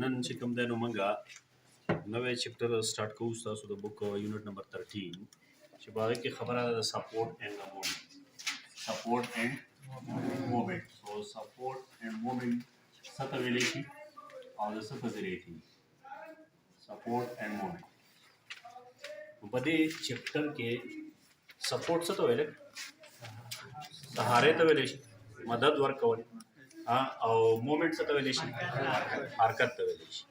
نن چې کوم دی نو موږ نوی چپټر سټارټ کوو ستاسو د بک یونټ نمبر 13 چې په هغې کې خبره ده د سپورټ اینډ د مومنټ سپورټ اینډ مومنټ سو سپورټ اینډ مومنټ څه ته ویلی شي او د څه په ذریعه کېږي سپورټ اینډ مومنټ په دې چپټر کې سپورټ څه ته ویلی سهارې ته ویلی شي مدد ورکول او مومنټ څه ته ویلی شي حرکت ته ویلی شي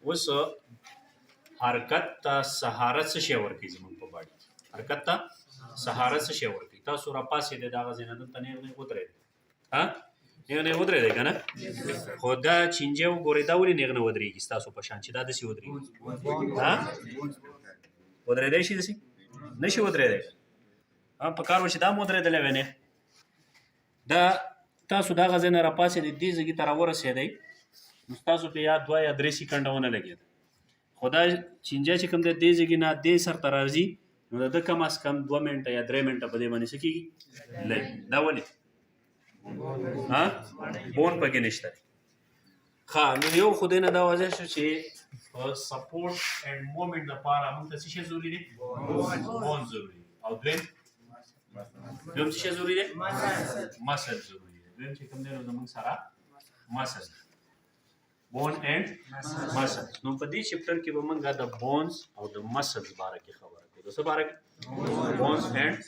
اوس حرکت ته سهاره څه شی ورکوي زموږ په باډي کې حرکت ته سهاره څه شی ورکوي تاسو راپاسېدئ د هغه ځای نه دلته نیغ نیغ ودرېدئ نیغ نیغ ودرېدئ که نه خو دا چینجی وګورئ دا ولې نیغ نه ودرېږي ستاسو په شان چې دا داسې ودرېږي ودرېدی شي داسې نه شي ودرېدی په کار و چې دا م ودرېدلی وی نیغ دا تاسو دغه ځای نه راپاسېدئ دې ځایګي ته راورسېدئ نو ستاسو په یا 2 یا 3 سیکنډه ونه لګېده خو دا چینجی چې کوم دی دې ځایګي نه دې سر ته راځي نو د ده کم از کم 2 منټه یا 3 منټه په دې باندې څه کېږي لګي دا ولې بون پکې نشته دی ښه نو یو خو دې نه دا واضح شو چې په سپورټ اینډ مومنټ دپاره موږ ته څه شی ضروري دی بون ضروري دی او دویم څه شی ضروري دی مسل ضروري دی دویم چې کوم دی نو زموږ سره مسل بون اینډ مسل نو په دې چپټر کې به موږ د بونز او د مسلز باره کې خبره کوو د څه باره کې بونز اینډ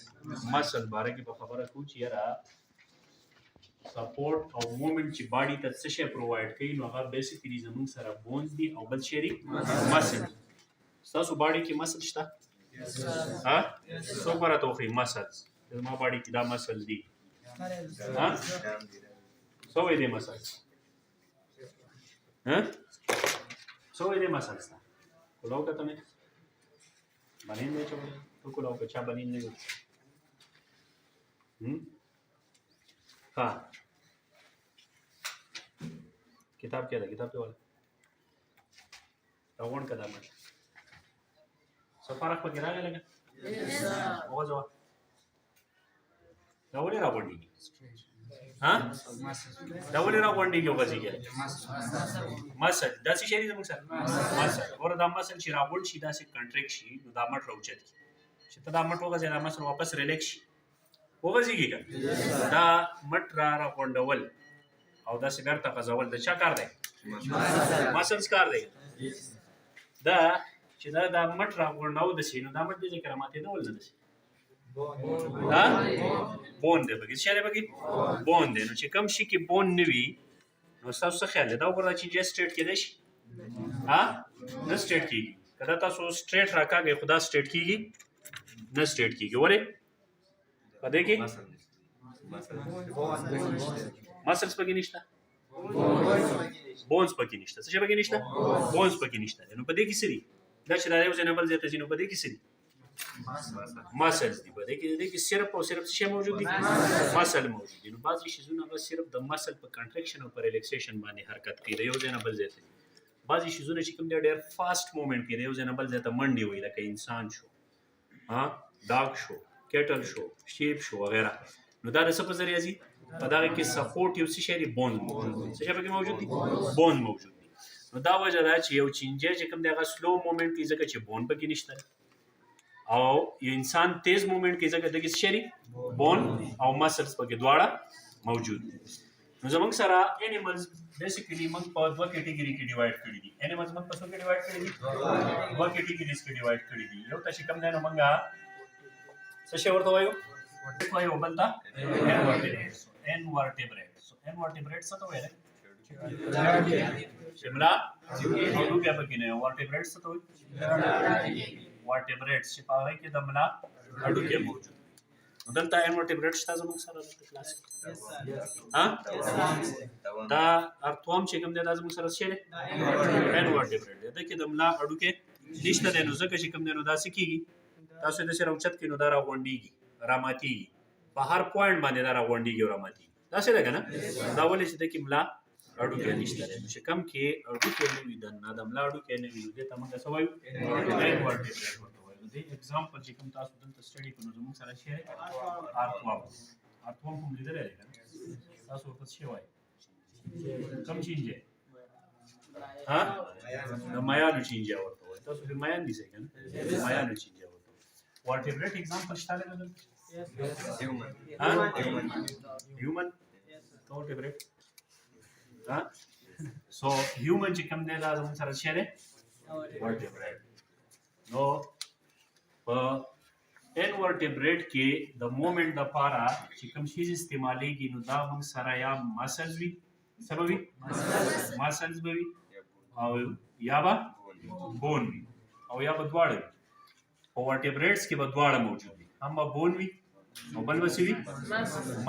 مسل باره کې به خبره کوو چې یاره سپورټ او مومنټ چې باډي ته څه شی پرووایډ کوي نو هغه بیسیکلي زموږ سره بونز دي او بل شی دي مسل ستاسو باډي کې مسل شته څوک به راته وښایي مسلز زما باډي کې دا مسل دي څه وایي دې مسلز څه وایي دې مسلز ته کلاو که ته مې بنین دی چې تو کلاو که چا بنین نه وي ها کتاب کې ده کتاب کې والا راغونډ که دا مټ څه فرق پکې راغی لږه وغځوه دا ولې راغونډېږي دا ولې راغونډېږي وغځېږي مسل دا څه شی دی زموږ سره مسل ګوره دا مسل چې راغونډ شي داسې کنټریکټ شي نو دا مټ راوچت کړي چې ته دا مټ وغځې دا مسل واپس ریلیکس شي وغځېږي که دا مټ راغونډول او داسې بیرته غځول د چا کار دی مسلز کار دی دا چې دا مټ راغونډول داسې نو دا مټ دې ځای کې راماتېدول نه داسې بون دی پکې څه شی دی پکې بون دی نو چې کوم شي کې بون نه وي نو ستاسو څه خیال دی دا وګوره چې چینجی سټریټ کېدی شي نه سټریټ کېږي که دا تاسو سټریټ راکاږئ خو دا سټریټ کېږي نه سټریټ کېږي ولې په دې کې مسلز پکې نشته بونز پکې نشته څه شی پکې نشته بونز پکې نشته نو په دې کې څه دي دا چې دا یو ځای نه بل ځای ته ځي نو په دې کې څه دي مسلز دي په دې کې صرف او صرف څه شی موجود دي مسل موجود دي نو بعضې شیزونه هغه صرف د مسل په کنټریکشن او په ریلیکسیشن باندې حرکت کوي د یو ځای نه بل ځای ته بعضې شیزونه چې کوم دی ډېر فاسټ مومنټ کوي د یو ځای نه بل ځای ته منډې وایي لکه انسان شو ډاګ شو کیټل شو شیپ شو وغیره نو دا د څه په ذریعه ځي په دغه کې سپورټ یو څه شی دی بونز موجود دي څه شی پکې موجود دي بون موجود دي نو دا وجه ده چې یو چینجی چې کوم دی هغه سلو مومنټ کوي ځکه چې بون پکې نشته او یو انسان تیز مومنټ کوي ځکه دغه څه شی دی بون او مسلز پکې دواړه موجود دي نو زموږ سره انیملز بیسیکلي موږ په 2 کیټګري کې ډیوایډ کړي دي انیملز موږ په څو کې ډیوایډ کړي دي 2 کیټګریز کې ډیوایډ کړي دي یو ته چې کوم دی نو موږ څه شی ورته وایو وایو بل ته انورټیبریټ سو انورټیبریټ څه ته وایي شملا هډوکی پکې نه ورټیبریټ څه ته وایي ورټیبریټ چې په هغې کې د ملا هډوکی موجود نو دلته انورټیبریټ شته زموږ سره دلته کلاس دا ارتوام چې کوم دی دا زموږ سره څه دی انورټیبریټ دی دلته کې د ملا هډوکی نشته دی نو ځکه چې کوم دی نو دا څه کېږي تاسو یې داسې راوچت کړئ نو دا راغونډېږي راماتېږي په هر پوینټ باندې دا راغونډېږي او راماتېږي داسې ده که نه دا ولې چې ده کې ملا هډوکی نشته دی نو چې کوم کې هډوکی نه وي دننه د ملا هډوکی نه وي نو دې ته موږ څه وایو انورټیبریټ ورته وایو دې اګزامپل چې کوم تاسو دلته سټډي کړو نو زموږ سره شی ارتوام کوم لیدلی دی که نه تاسو ورته څه شی وایي کم چینج دی ها د مایانو چینجا ورته وایي. تاسو په مایان دي څه کنه د مایانو چینجا ورته وایي. ورټیبریټ اگزامپل شته له ها هیومن ورټیبریټ ها سو هیومن چې کوم دی دا زموږ سره څه دی ورټیبریټ. نو په انورټیبریټ کې د مومنټ لپاره چې کوم شی استعمالیږي نو دا موږ سره یا مسلز وي څه به وي مسلز به وي او یا به بون وي او یا به دواړه وي. په ورټیبریټس کې به دواړه موجود وي هم به بون وي او بل به څه وي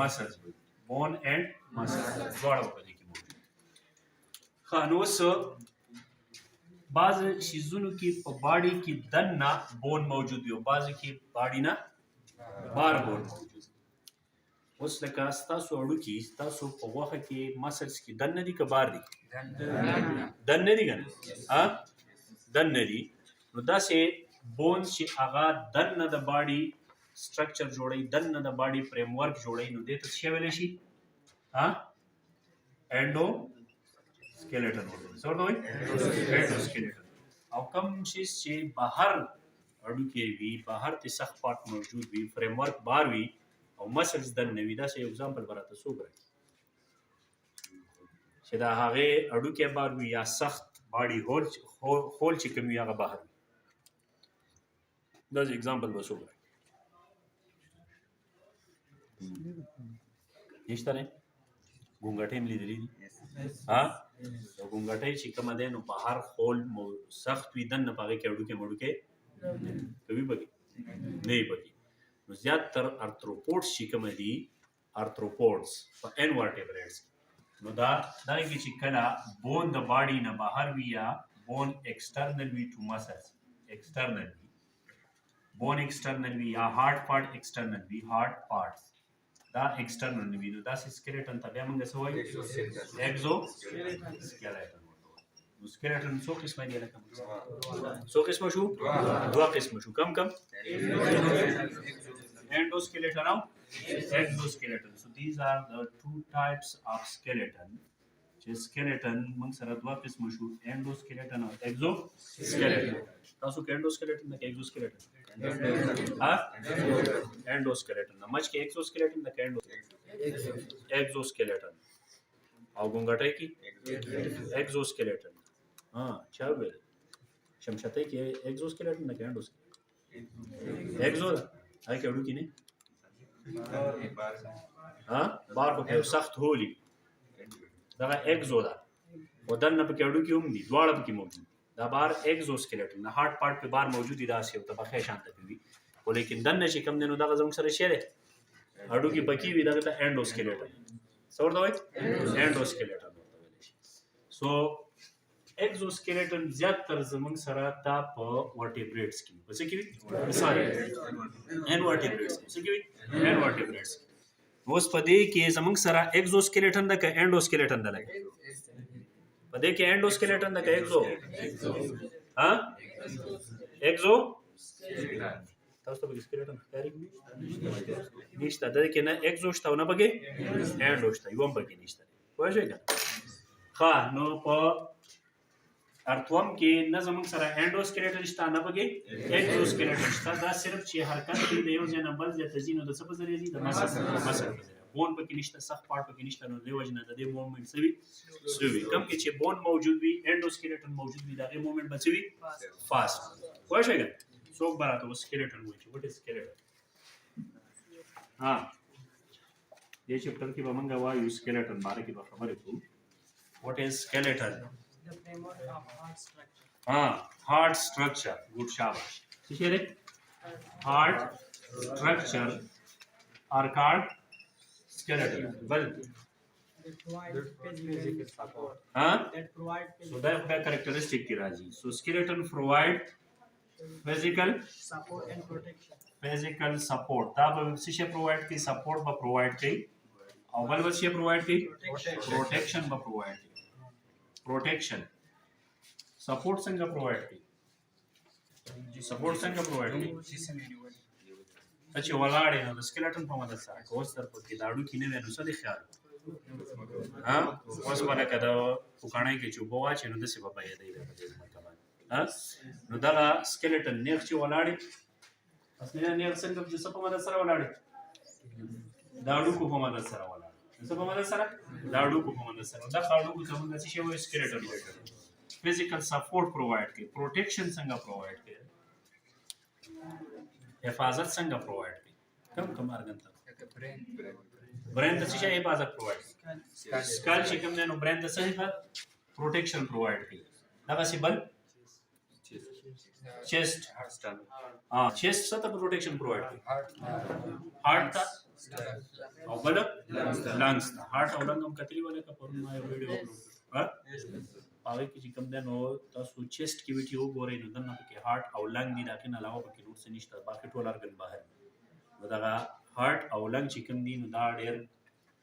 مسلز وي بون اینډ مسلز دواړه به په دې کې موجود وي. ښه نو اوس بعض شیزونو کې په باډي کې دننه بون موجود وي او بعضو کې باډي نه بار بون موجود وي. اوس لکه ستاسو هډوکي ستاسو په غوښه کې مسلز کې دننه دي که بار دي دننه دي که نه دننه دي. نو داسې بونز چې هغه دننه د باډي سټرکچر جوړوي دننه د باډي فریم ورک جوړوي نو دې ته څه ویلی شي انډو سکیلیټن ورته وایي. څه ورته وایي انډو سکیلیټن. او کوم شی چې بهر هډوکي وي بهر ترې سخت پارټ موجود وي فریم ورک بار وي او مسلز دننه وي داسې یو اگزامپل به راته څوک راکړي چې د هغې هډوکی بار وي یا سخت باډي هول چې کوم وي هغه بهر وي داسې اگزامپل به څوک راکړي نشته نه ګونګټۍ هم لیدلي دي د ګونګټۍ چې کومه دی نو بهر خول سخت وي دننه په هغې کې هډوکی مډوکی کوي پکې نه وي پکې. نو زیاتتر ارتروپوډس چې کومه دي ارتروپوډس په انورټیبریټس نو دا دغې کې چې کله بون د باډي نه بهر وي یا بون ایکسټرنل وي ټو مسلز ایکسټرنل وي بون ایکسټرنل وي یا هارډ پارټ ایکسټرنل وي هارډ پارټس دا ایکسټرنل وي نو داسې سکلیټن ته بیا موږ څه وایو ایکزو سکلیټن. نو سکلیټن څو قسمه دي لکه څو قسمه شو دوه قسمه شو کم endoskeleton او exoskeleton. So these are the two types of skeleton. چې skeleton موږ سره دوه قسمه شو endoskeleton او exoskeleton. تاسو کې endoskeleton نه کې exoskeleton endoskeleton نه مچ کې exoskeleton نه کې exoskeleton او ګونګټۍ کې exoskeleton چا ویل شمشتۍ کې exoskeleton نه کې endoskeleton exo هاي کې وړو کې نه بار په کې سخت هولي دا اگزو ده او دنه په کې وړو کې هم دي دواړه په کې موجود دا بار اگزو سکلیټن نه هارت پارت په بار موجود دي دا سی او تبخه شانته وي ولیکن دنه چې کم دنو دا زموږ سره شي هډو کې پکی وي دا ته انډو سکلیټن څور دا وایي انډو سکلیټن سو اگزو سکلیټن زیاتره زموږ سره تا په ورټیبریټس کې په څه کې وي مثال ان ورټیبریټس څه کې وي ان ورټیبریټس اوس په دې کې زموږ سره اگزو سکلیټن د ک انډو سکلیټن د لګي په دې کې انډو سکلیټن د ک اگزو اگزو تاسو ته سکلیټن ښکاري نشته د کې نه اگزو شته نه پکې انډو شته یو هم پکې نشته وایي څنګه ښه نو په ارتوم کې نه زموږ سره انډوسکلیټن شته نه پکې اگزوسکلیټن شته دا صرف چې حرکت کوي د یو ځای نه بل ځای ته ځي نو د څه په ذریعه ځي د مسل په ذریعه بون پکې نشته سخت پارټ پکې نشته نو دې وجه نه د دې موومنټ څه وي کم کې چې بون موجود وي انډوسکلیټن موجود وي دغه موومنټ به څه وي فاست وایي څنګه څوک به راته سکلیټن وایي چې وټ از سکلیټن دې چپټر کې به موږ وایو سکلیټن باره کې به خبرې کوو وټ از سکلیټن The framework of heart structure. Heart structure. Good shabash. Share heart structure are called skeleton. Well, That provide physical support. That provide so that characteristic ki raji. So skeleton provide physical support and protection. Physical support. Da se provide ki support ba provide ki. Aur bal se provide ki protection ba provide ki. Protection support څنګه پرووایډ کړي سپورټ څنګه پرووایډ کړي چې ولاړې نو د سکeleټن په مدد سره کوس تر پکې داړو کې نه وینو څه دی خیال ها اوس باندې کده وکړای کې چې بوا چې نو د څه په پای دی په دې ځمکه باندې ها نو دا سکeleټن نیغ چې ولاړی اصلي نیغ څنګه چې څه په مدد سره ولاړی دا ډوکو په مدد سره ولاړی څه په مدد سره دا ډوکو په مدد سره دا ډوکو ته موږ څه شی وایو سکeleټن وایو فزیکل سپورټ پرووایډ کوي پروټیکشن څنګه پرووایډ کوي حفاظت څنګه پرووایډ کوي کم ارګن ته برین ته څه شی حفاظت پرووایډ سکال چې کوم نه نو برین ته څه حفاظت پروټیکشن پرووایډ کوي دا څه بل چیسټ چیسټ څه ته پروټیکشن پرووایډ کوي هارت ته او بل لنګز ته هارت او لنګ هم کتلی ولې کا پرون ما یو ویډیو اپلوډ ها هغه کې چې کوم ده نو تاسو چیسټ کې ویډیو وګورئ نو دنه کې هارت او لنګ دي دا کې نه علاوه پکې نور څه نشته باقي ټول ارګن بهر نو دا هارت او لنګ چې کوم دي نو دا ډېر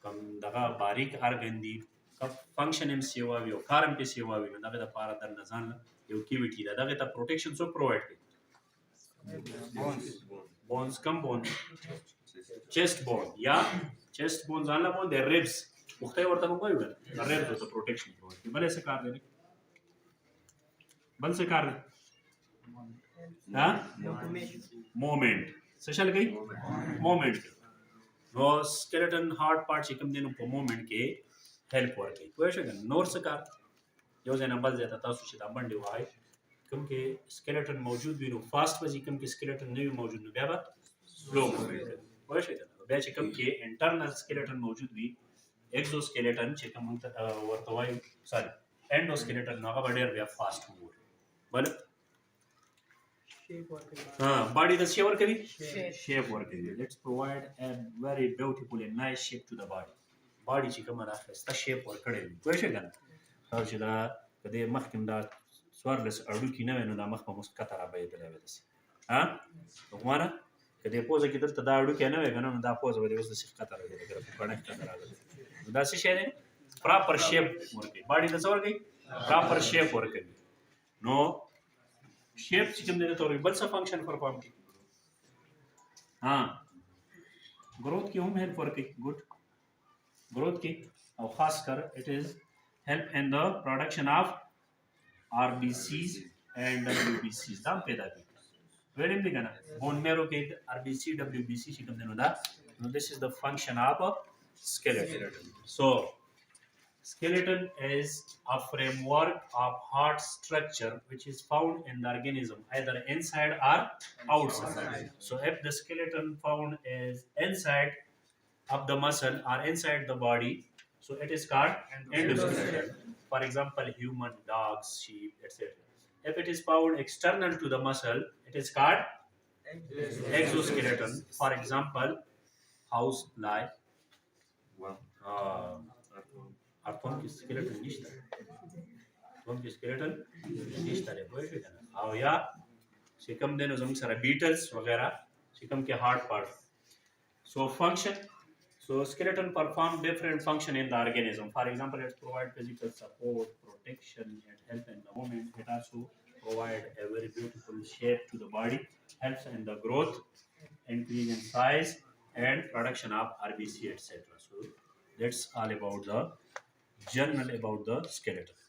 کم دغه باریک ارګن دي فنکشن هم سیوا وي او کار هم کې سیوا وي نو دا د پاره د نزان یو کیویټي دا دغه ته پروټیکشن سو پرووایډ کوي بونز کم بون چیسټ بون یا چیسټ بون ځان له بون د ریبس وخته ورته مو وایو دا ریبس ته پروټیکشن پرووایډ کوي بل څه کار دی بل څه کار دی ها موومېنټ څه شل کوي موومېنټ نو سکeleټن هارت پارت چې کوم دی نو په موومېنټ کې هیلپ ورکوي پوه شئ نور څه کار یو ځای نه بل ځای ته تاسو چې دا منډې وهئ کوم کې سکeleټن موجود وي نو فاسټ به ځي کوم کې سکeleټن نه وي موجود نو بیا به سلو موومېنټ کوي پوه شئ بیا چې کوم کې انټرنل سکeleټن موجود وي ایکزو سکeleټن چې کوم ورته وایو سوري انډو سکeleټن نو هغه به ډېر بیا فاسټ موو بل body the shape work shape work let's provide a very beautiful and nice shape to the body چې کومه راخسته shape ورک کړي وي څه کنه او چې دا کله مخکې دا سوارلس اړو کې نه نو دا مخ په مسکته را به درې ودی ها وګوره کله پوزه کې درته دا اړو کې نه وي کنه نو دا پوزه ودی اوس د سکته را به درې په کڼه کې راغلی دا څه شی دی proper shape ورکړي body د څه ورکړي proper shape ورکړي نو شیپ چې کوم دی ته بل څه فنکشن پرفارم کوي ها گروث کې هم هیلپ ورکوي ګډ گروث کې او خاص کر اٹ از هیلپ ان د پروډکشن اف ار بی سیز اینڈ ڈبلیو بی سیز دا پیدا کوي ویلم دی کنه بون میرو کې ار بی سی ڈبلیو بی سی چې کوم دی نو دا نو دس از د فنکشن اف skeleton so skeleton is a framework of heart structure which is found in the organism either inside or outside. So if the skeleton found is inside of the muscle or inside the body, so it is called endoskeleton. For example, human, dogs, sheep, etc. If it is found external to the muscle, it is called exoskeleton. For example, house fly. اتوم کې سکeleټن نشته اتوم کې سکeleټن نشته لري پوه شئ او یا چې کوم دنو زموږ سره بیټلز وغیرہ چې کوم کې هارت پارت so function so skeleton perform different function in the organism for example it provide physical support protection and help in the movement it also provide a very beautiful shape to the body helps in the growth increase in size and production of RBC etc so that's all about the general about the skeleton